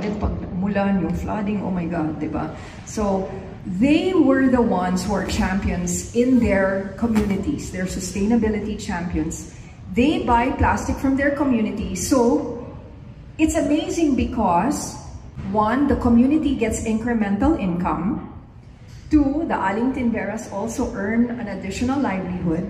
din pag umulan, yung flooding, oh my God, diba? So, they were the ones who are champions in their communities. They're sustainability champions. They buy plastic from their community. So, it's amazing because, one, the community gets incremental income. Two, the Aling Tinderas also earn an additional livelihood.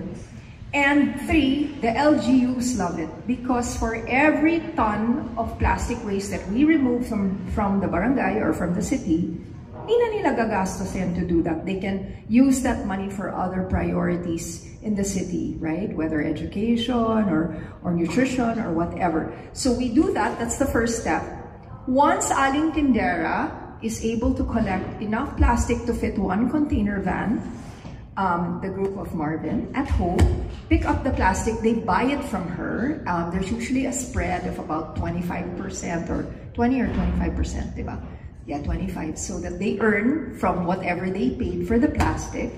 And three, the LGUs love it because for every ton of plastic waste that we remove from the barangay or from the city, hindi na nila gagastusin to do that. They can use that money for other priorities in the city, right? Whether education or nutrition or whatever. So we do that. That's the first step. Once Aling Tindera is able to collect enough plastic to fit one container van, the group of Marvin at home pick up the plastic, they buy it from her. There's usually a spread of about 25% or 20 or 25%, diba? Yeah, 25, so that they earn from whatever they paid for the plastic.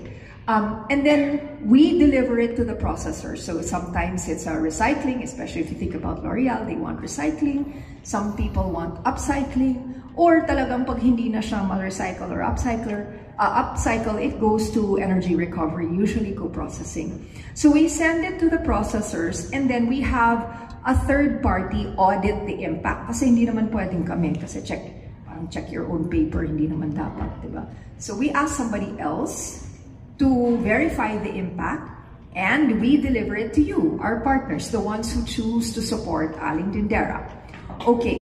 And then we deliver it to the processor. So sometimes it's a recycling, especially if you think about L'Oreal, they want recycling. Some people want upcycling. Or talagang pag hindi na siya ma-recycle or upcycle, it goes to energy recovery, usually co-processing. So we send it to the processors and then we have a third party audit the impact. Kasi hindi naman pwedeng kami, kasi check your own paper, hindi naman dapat, diba? So we ask somebody else to verify the impact and we deliver it to you, our partners, the ones who choose to support Aling Tindera. Okay.